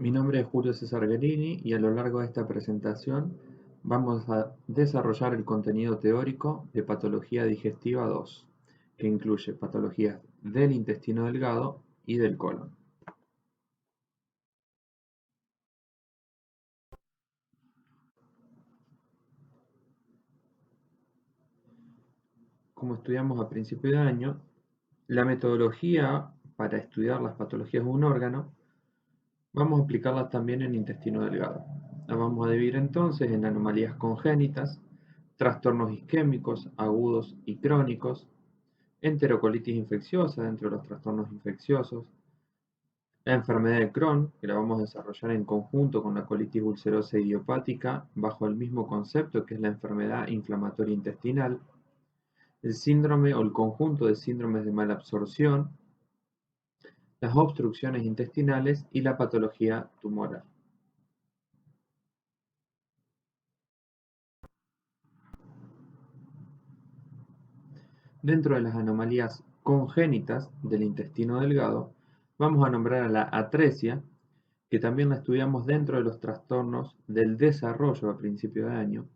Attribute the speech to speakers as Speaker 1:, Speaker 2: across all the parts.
Speaker 1: Mi nombre es Julio César Guerini y a lo largo de esta presentación vamos a desarrollar el contenido teórico de Patología Digestiva 2, que incluye patologías del intestino delgado y del colon. Como estudiamos a principio de año, la metodología para estudiar las patologías de un órgano vamos a aplicarla también en intestino delgado. La vamos a dividir entonces en anomalías congénitas, trastornos isquémicos agudos y crónicos, enterocolitis infecciosa dentro de los trastornos infecciosos, la enfermedad de Crohn, que la vamos a desarrollar en conjunto con la colitis ulcerosa idiopática bajo el mismo concepto que es la enfermedad inflamatoria intestinal, el síndrome o el conjunto de síndromes de malabsorción, las obstrucciones intestinales y la patología tumoral. Dentro de las anomalías congénitas del intestino delgado, vamos a nombrar a la atresia, que también la estudiamos dentro de los trastornos del desarrollo a principio de año,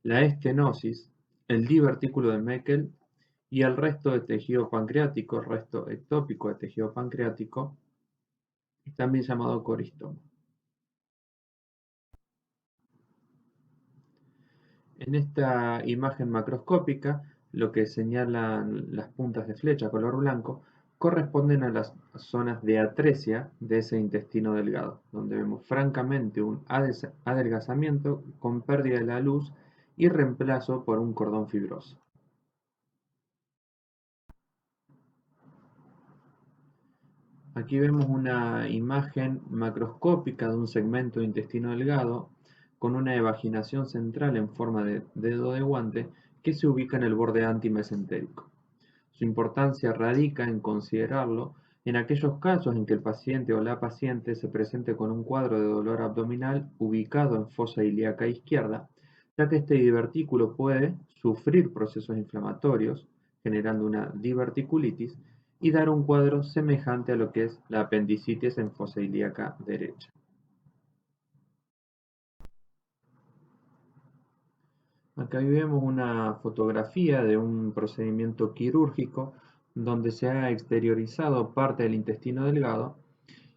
Speaker 1: la estenosis, el divertículo de Meckel y el resto de tejido pancreático, el resto ectópico de tejido pancreático, también llamado coristoma. En esta imagen macroscópica, lo que señalan las puntas de flecha color blanco corresponden a las zonas de atresia de ese intestino delgado, donde vemos francamente un adelgazamiento con pérdida de la luz y reemplazo por un cordón fibroso. Aquí vemos una imagen macroscópica de un segmento de intestino delgado con una evaginación central en forma de dedo de guante que se ubica en el borde antimesentérico. Su importancia radica en considerarlo en aquellos casos en que el paciente o la paciente se presente con un cuadro de dolor abdominal ubicado en fosa ilíaca izquierda, ya que este divertículo puede sufrir procesos inflamatorios, generando una diverticulitis, y dar un cuadro semejante a lo que es la apendicitis en fosa ilíaca derecha. Acá vemos una fotografía de un procedimiento quirúrgico donde se ha exteriorizado parte del intestino delgado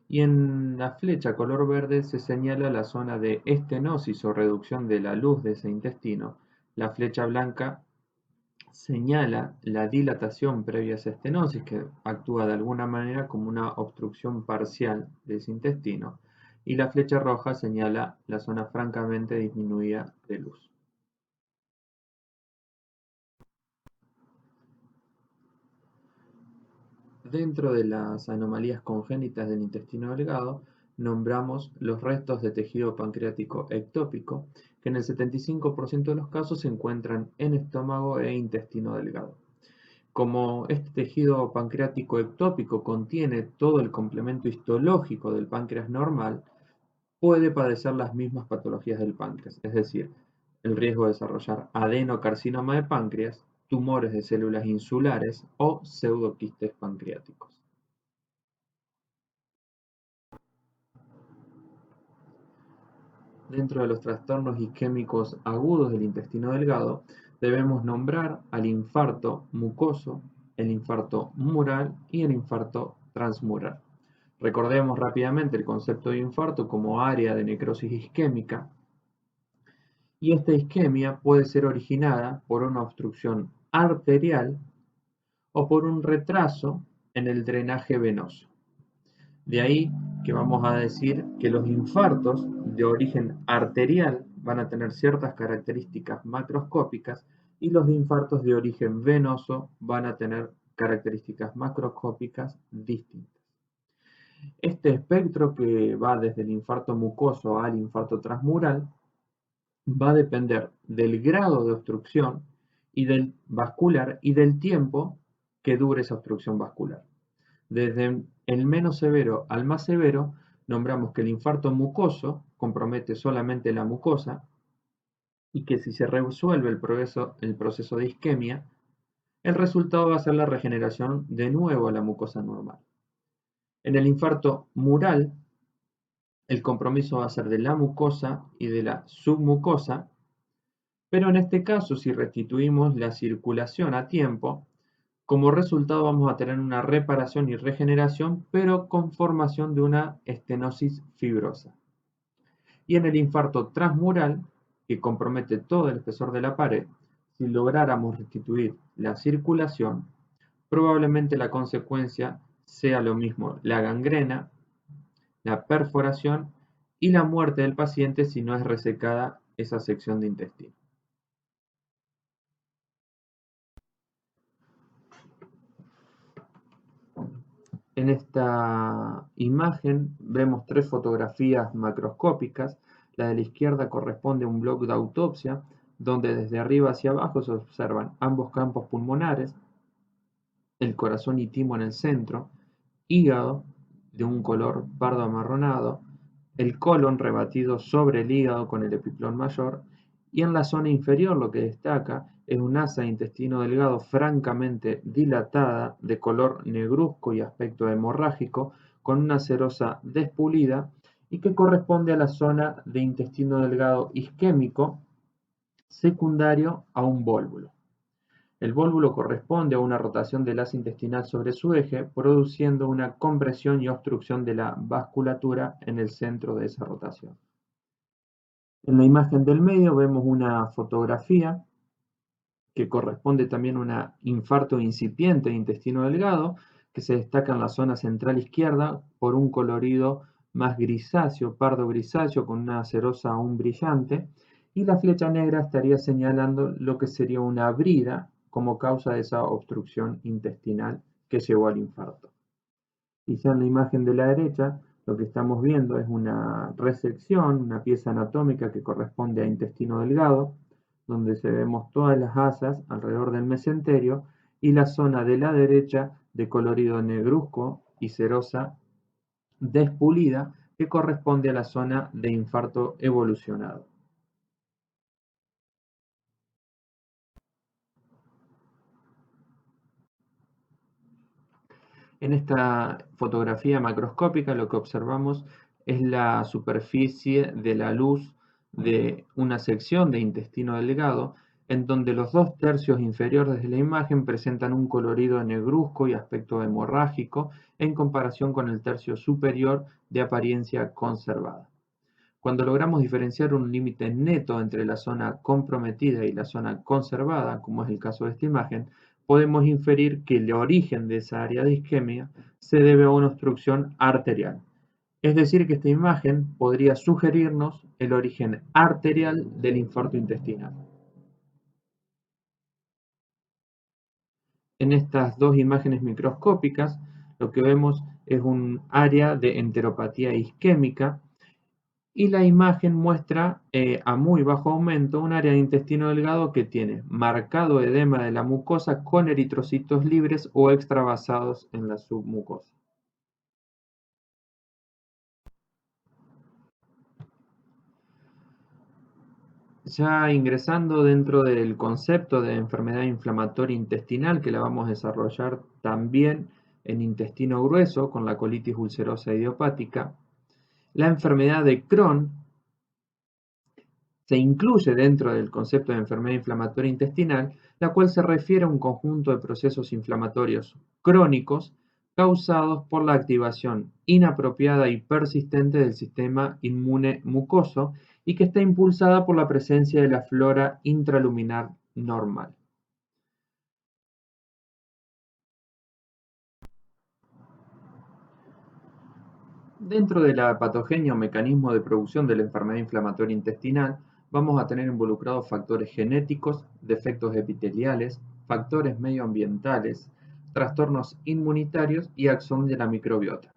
Speaker 1: y en la flecha color verde se señala la zona de estenosis o reducción de la luz de ese intestino. La flecha blanca señala la dilatación previa a esa estenosis que actúa de alguna manera como una obstrucción parcial de ese intestino y la flecha roja señala la zona francamente disminuida de luz. Dentro de las anomalías congénitas del intestino delgado, nombramos los restos de tejido pancreático ectópico, que en el 75% de los casos se encuentran en estómago e intestino delgado. Como este tejido pancreático ectópico contiene todo el complemento histológico del páncreas normal, puede padecer las mismas patologías del páncreas, es decir, el riesgo de desarrollar adenocarcinoma de páncreas, tumores de células insulares o pseudoquistes pancreáticos. Dentro de los trastornos isquémicos agudos del intestino delgado, debemos nombrar al infarto mucoso, el infarto mural y el infarto transmural. Recordemos rápidamente el concepto de infarto como área de necrosis isquémica, y esta isquemia puede ser originada por una obstrucción arterial o por un retraso en el drenaje venoso. De ahí que vamos a decir que los infartos de origen arterial van a tener ciertas características macroscópicas y los infartos de origen venoso van a tener características macroscópicas distintas. Este espectro que va desde el infarto mucoso al infarto transmural va a depender del grado de obstrucción y del vascular y del tiempo que dure esa obstrucción vascular. Desde el menos severo al más severo, nombramos que el infarto mucoso compromete solamente la mucosa y que si se resuelve el proceso de isquemia, el resultado va a ser la regeneración de nuevo a la mucosa normal. En el infarto mural, el compromiso va a ser de la mucosa y de la submucosa, pero en este caso, si restituimos la circulación a tiempo, como resultado vamos a tener una reparación y regeneración, pero con formación de una estenosis fibrosa. Y en el infarto transmural, que compromete todo el espesor de la pared, si lográramos restituir la circulación, probablemente la consecuencia sea lo mismo, la gangrena, la perforación y la muerte del paciente si no es resecada esa sección de intestino. En esta imagen vemos tres fotografías macroscópicas. La de la izquierda corresponde a un bloc de autopsia, donde desde arriba hacia abajo se observan ambos campos pulmonares, el corazón y timo en el centro, hígado de un color pardo amarronado, el colon rebatido sobre el hígado con el epiplón mayor, y en la zona inferior lo que destaca es un asa de intestino delgado francamente dilatada, de color negruzco y aspecto hemorrágico, con una serosa despulida y que corresponde a la zona de intestino delgado isquémico secundario a un vólvulo. El vólvulo corresponde a una rotación del asa intestinal sobre su eje, produciendo una compresión y obstrucción de la vasculatura en el centro de esa rotación. En la imagen del medio vemos una fotografía que corresponde también a un infarto incipiente de intestino delgado, que se destaca en la zona central izquierda por un colorido más grisáceo, pardo grisáceo, con una cerosa aún brillante, y la flecha negra estaría señalando lo que sería una brida como causa de esa obstrucción intestinal que llevó al infarto. Quizá en la imagen de la derecha lo que estamos viendo es una resección, una pieza anatómica que corresponde a intestino delgado, donde se vemos todas las asas alrededor del mesenterio y la zona de la derecha de colorido negruzco y cerosa despulida que corresponde a la zona de infarto evolucionado. En esta fotografía macroscópica lo que observamos es la superficie de la luz de una sección de intestino delgado en donde los 2/3 inferiores de la imagen presentan un colorido negruzco y aspecto hemorrágico en comparación con el tercio superior de apariencia conservada. Cuando logramos diferenciar un límite neto entre la zona comprometida y la zona conservada, como es el caso de esta imagen, podemos inferir que el origen de esa área de isquemia se debe a una obstrucción arterial. Es decir, que esta imagen podría sugerirnos el origen arterial del infarto intestinal. En estas dos imágenes microscópicas, lo que vemos es un área de enteropatía isquémica y la imagen muestra a muy bajo aumento un área de intestino delgado que tiene marcado edema de la mucosa con eritrocitos libres o extravasados en la submucosa. Ya ingresando dentro del concepto de enfermedad inflamatoria intestinal, que la vamos a desarrollar también en intestino grueso con la colitis ulcerosa idiopática, la enfermedad de Crohn se incluye dentro del concepto de enfermedad inflamatoria intestinal, la cual se refiere a un conjunto de procesos inflamatorios crónicos causados por la activación inapropiada y persistente del sistema inmune mucoso y que está impulsada por la presencia de la flora intraluminar normal. Dentro de la patogenia o mecanismo de producción de la enfermedad inflamatoria intestinal, vamos a tener involucrados factores genéticos, defectos epiteliales, factores medioambientales, trastornos inmunitarios y acción de la microbiota.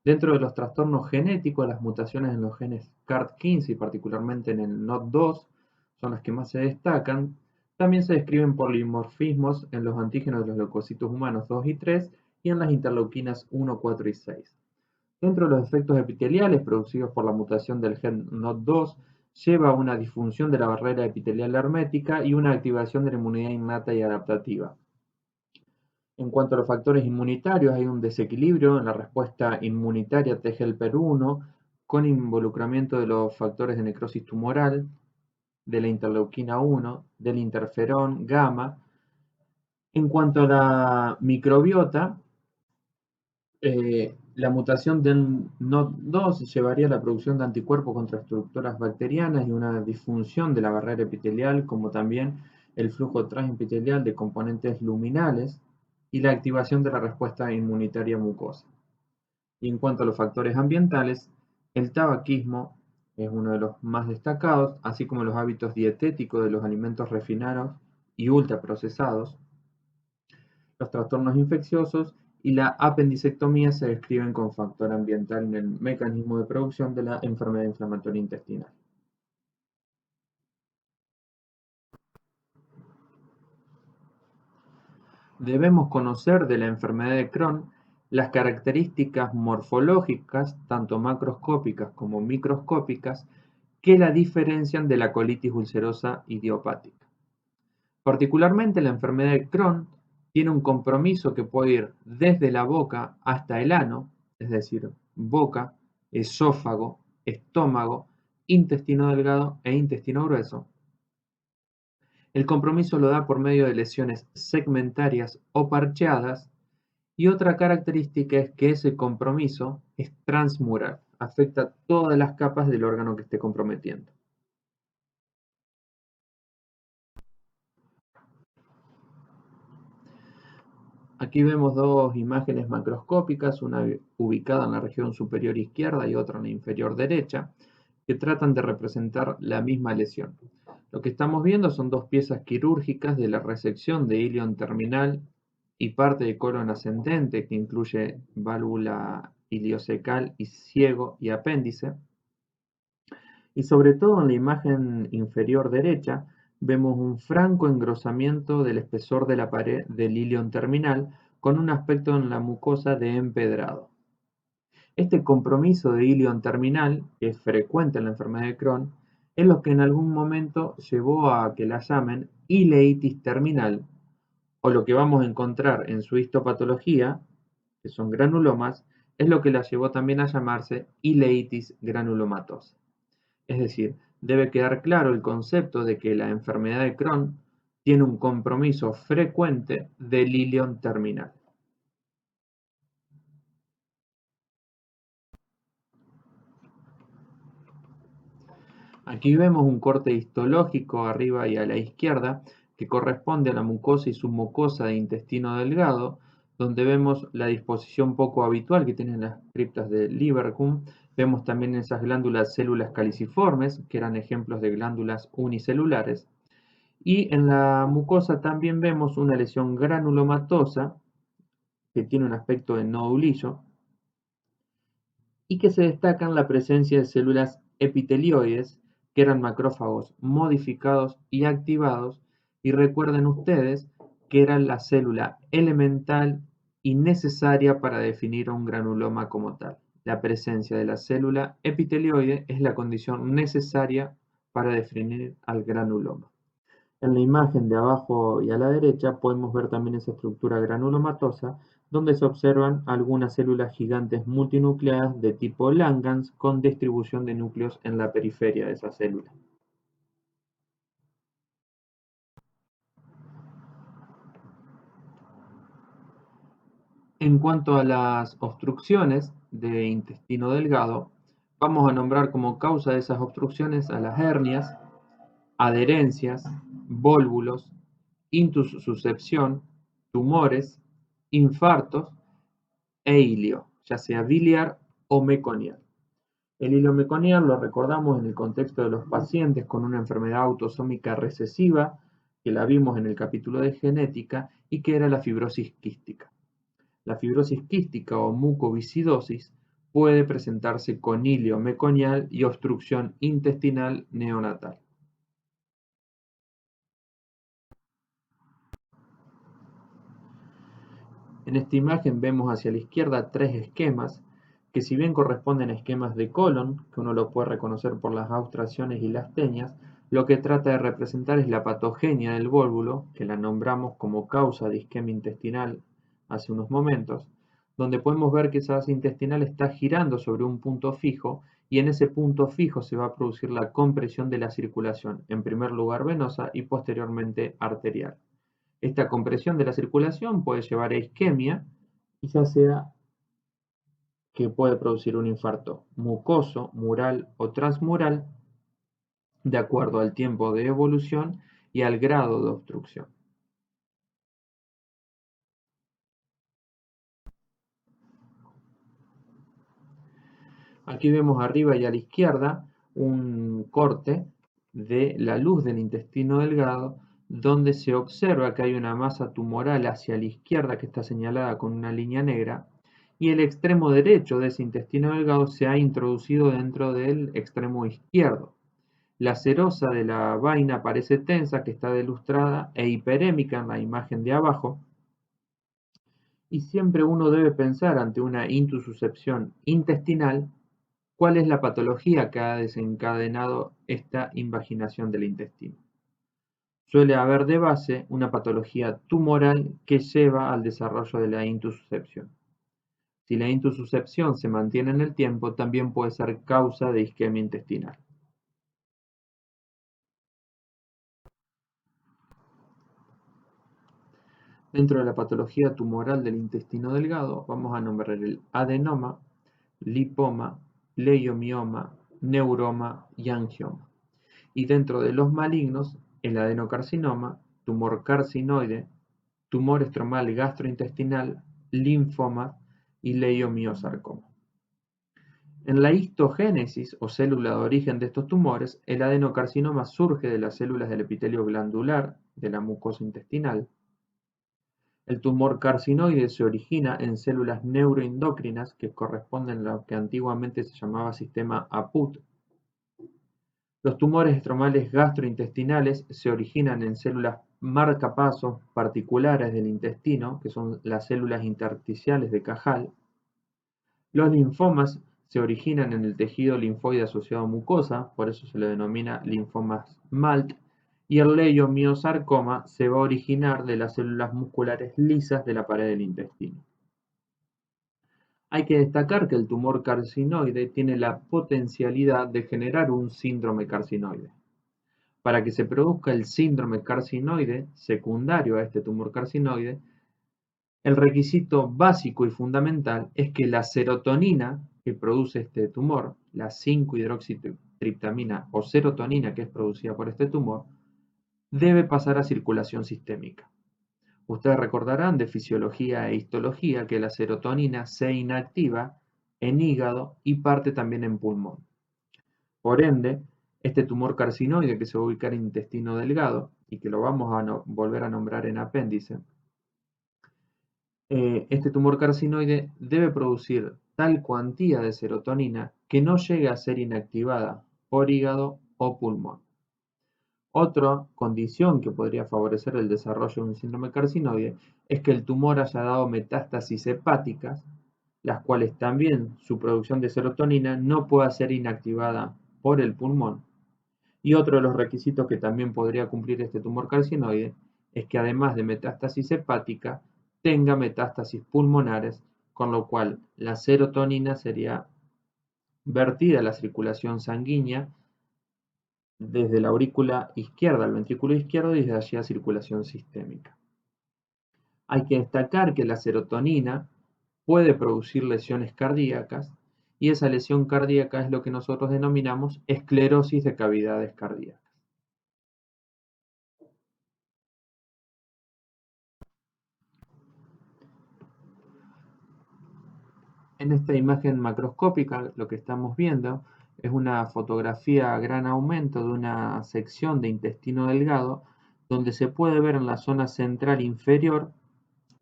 Speaker 1: Dentro de los trastornos genéticos, las mutaciones en los genes CART15 y particularmente en el NOT2 son las que más se destacan. También se describen polimorfismos en los antígenos de los leucocitos humanos 2 y 3 y en las interleuquinas 1, 4 y 6. Dentro de los efectos epiteliales producidos por la mutación del gen NOT2, lleva a una disfunción de la barrera epitelial hermética y una activación de la inmunidad innata y adaptativa. En cuanto a los factores inmunitarios, hay un desequilibrio en la respuesta inmunitaria T-helper 1 con involucramiento de los factores de necrosis tumoral, de la interleuquina 1, del interferón gamma. En cuanto a la microbiota, la mutación del NOD2 llevaría a la producción de anticuerpos contra estructuras bacterianas y una disfunción de la barrera epitelial, como también el flujo transepitelial de componentes luminales y la activación de la respuesta inmunitaria mucosa. Y en cuanto a los factores ambientales, el tabaquismo es uno de los más destacados, así como los hábitos dietéticos de los alimentos refinados y ultraprocesados, los trastornos infecciosos y la apendicectomía se describen como factor ambiental en el mecanismo de producción de la enfermedad inflamatoria intestinal. Debemos conocer de la enfermedad de Crohn las características morfológicas, tanto macroscópicas como microscópicas, que la diferencian de la colitis ulcerosa idiopática. Particularmente la enfermedad de Crohn tiene un compromiso que puede ir desde la boca hasta el ano, es decir, boca, esófago, estómago, intestino delgado e intestino grueso. El compromiso lo da por medio de lesiones segmentarias o parcheadas, y otra característica es que ese compromiso es transmural, afecta todas las capas del órgano que esté comprometiendo. Aquí vemos dos imágenes macroscópicas, una ubicada en la región superior izquierda y otra en la inferior derecha, que tratan de representar la misma lesión. Lo que estamos viendo son dos piezas quirúrgicas de la resección de ilion terminal y parte de colon ascendente, que incluye válvula iliocecal y ciego y apéndice. Y sobre todo en la imagen inferior derecha vemos un franco engrosamiento del espesor de la pared del ilion terminal con un aspecto en la mucosa de empedrado. Este compromiso de ilion terminal, que es frecuente en la enfermedad de Crohn, es lo que en algún momento llevó a que la llamen ileitis terminal, o lo que vamos a encontrar en su histopatología, que son granulomas, es lo que la llevó también a llamarse ileitis granulomatosa. Es decir, debe quedar claro el concepto de que la enfermedad de Crohn tiene un compromiso frecuente del ilion terminal. Aquí vemos un corte histológico arriba y a la izquierda que corresponde a la mucosa y submucosa de intestino delgado, donde vemos la disposición poco habitual que tienen las criptas de Lieberkühn. Vemos también esas glándulas células caliciformes, que eran ejemplos de glándulas unicelulares. Y en la mucosa también vemos una lesión granulomatosa, que tiene un aspecto de nodulillo, y que se destaca en la presencia de células epitelioides, que eran macrófagos modificados y activados, y recuerden ustedes que era la célula elemental y necesaria para definir un granuloma como tal. La presencia de la célula epitelioide es la condición necesaria para definir al granuloma. En la imagen de abajo y a la derecha podemos ver también esa estructura granulomatosa, donde se observan algunas células gigantes multinucleadas de tipo Langhans con distribución de núcleos en la periferia de esa célula. En cuanto a las obstrucciones de intestino delgado, vamos a nombrar como causa de esas obstrucciones a las hernias, adherencias, vólvulos, intussuscepción, tumores, infartos e ilio, ya sea biliar o meconial. El hilo meconial lo recordamos en el contexto de los pacientes con una enfermedad autosómica recesiva, que la vimos en el capítulo de genética, y que era la fibrosis quística. La fibrosis quística o mucoviscidosis puede presentarse con hilio meconial y obstrucción intestinal neonatal. En esta imagen vemos hacia la izquierda tres esquemas que, si bien corresponden a esquemas de colon, que uno lo puede reconocer por las austraciones y las teñas, lo que trata de representar es la patogenia del vólvulo, que la nombramos como causa de isquemia intestinal hace unos momentos, donde podemos ver que esa asa intestinal está girando sobre un punto fijo y en ese punto fijo se va a producir la compresión de la circulación, en primer lugar venosa y posteriormente arterial. Esta compresión de la circulación puede llevar a isquemia, y ya sea que puede producir un infarto mucoso, mural o transmural, de acuerdo al tiempo de evolución y al grado de obstrucción. Aquí vemos arriba y a la izquierda un corte de la luz del intestino delgado, donde se observa que hay una masa tumoral hacia la izquierda que está señalada con una línea negra, y el extremo derecho de ese intestino delgado se ha introducido dentro del extremo izquierdo. La serosa de la vaina parece tensa, que está delustrada e hiperémica en la imagen de abajo, y siempre uno debe pensar ante una intususcepción intestinal cuál es la patología que ha desencadenado esta invaginación del intestino. Suele haber de base una patología tumoral que lleva al desarrollo de la intususcepción. Si la intususcepción se mantiene en el tiempo, también puede ser causa de isquemia intestinal. Dentro de la patología tumoral del intestino delgado, vamos a nombrar el adenoma, lipoma, leiomioma, neuroma y angioma. Y dentro de los malignos, el adenocarcinoma, tumor carcinoide, tumor estromal gastrointestinal, linfoma y leiomiosarcoma. En la histogénesis o célula de origen de estos tumores, el adenocarcinoma surge de las células del epitelio glandular de la mucosa intestinal. El tumor carcinoide se origina en células neuroendocrinas que corresponden a lo que antiguamente se llamaba sistema APUT. Los tumores estromales gastrointestinales se originan en células marcapasos particulares del intestino, que son las células intersticiales de Cajal. Los linfomas se originan en el tejido linfoide asociado a mucosa, por eso se le denomina linfomas MALT, y el leiomiosarcoma se va a originar de las células musculares lisas de la pared del intestino. Hay que destacar que el tumor carcinoide tiene la potencialidad de generar un síndrome carcinoide. Para que se produzca el síndrome carcinoide secundario a este tumor carcinoide, el requisito básico y fundamental es que la serotonina que produce este tumor, la 5-hidroxitriptamina o serotonina que es producida por este tumor, debe pasar a circulación sistémica. Ustedes recordarán de fisiología e histología que la serotonina se inactiva en hígado y parte también en pulmón. Por ende, este tumor carcinoide que se va a ubicar en intestino delgado y que lo vamos a volver a nombrar en apéndice, este tumor carcinoide debe producir tal cuantía de serotonina que no llegue a ser inactivada por hígado o pulmón. Otra condición que podría favorecer el desarrollo de un síndrome carcinoide es que el tumor haya dado metástasis hepáticas, las cuales también su producción de serotonina no pueda ser inactivada por el pulmón. Y otro de los requisitos que también podría cumplir este tumor carcinoide es que además de metástasis hepática, tenga metástasis pulmonares, con lo cual la serotonina sería vertida a la circulación sanguínea desde la aurícula izquierda al ventrículo izquierdo y desde allí a circulación sistémica. Hay que destacar que la serotonina puede producir lesiones cardíacas, y esa lesión cardíaca es lo que nosotros denominamos esclerosis de cavidades cardíacas. En esta imagen macroscópica lo que estamos viendo es una fotografía a gran aumento de una sección de intestino delgado, donde se puede ver en la zona central inferior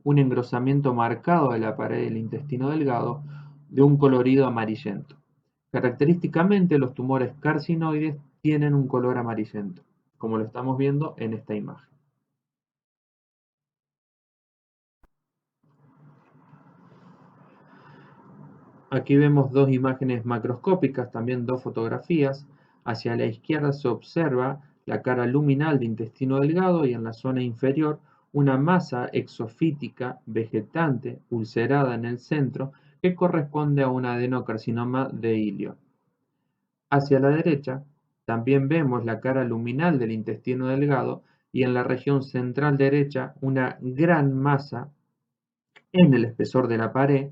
Speaker 1: un engrosamiento marcado de la pared del intestino delgado de un colorido amarillento. Característicamente, los tumores carcinoides tienen un color amarillento, como lo estamos viendo en esta imagen. Aquí vemos dos imágenes macroscópicas, también dos fotografías. Hacia la izquierda se observa la cara luminal de intestino delgado y en la zona inferior una masa exofítica vegetante ulcerada en el centro que corresponde a un adenocarcinoma de hilio. Hacia la derecha también vemos la cara luminal del intestino delgado y en la región central derecha una gran masa en el espesor de la pared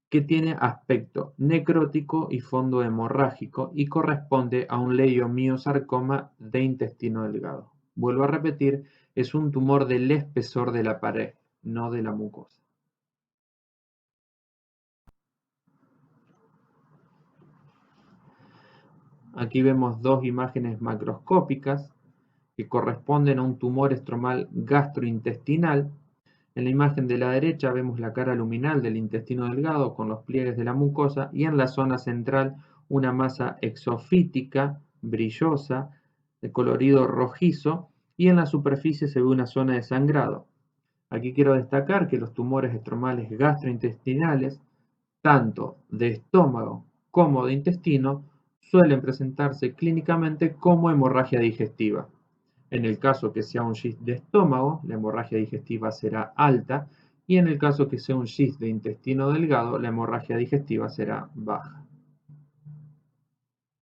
Speaker 1: que tiene aspecto necrótico y fondo hemorrágico y corresponde a un leiomiosarcoma de intestino delgado. Vuelvo a repetir, es un tumor del espesor de la pared, no de la mucosa. Aquí vemos dos imágenes macroscópicas que corresponden a un tumor estromal gastrointestinal. En la imagen de la derecha vemos la cara luminal del intestino delgado con los pliegues de la mucosa y en la zona central una masa exofítica, brillosa, de colorido rojizo y en la superficie se ve una zona de sangrado. Aquí quiero destacar que los tumores estromales gastrointestinales, tanto de estómago como de intestino, suelen presentarse clínicamente como hemorragia digestiva. En el caso que sea un GIST de estómago, la hemorragia digestiva será alta y en el caso que sea un GIST de intestino delgado, la hemorragia digestiva será baja.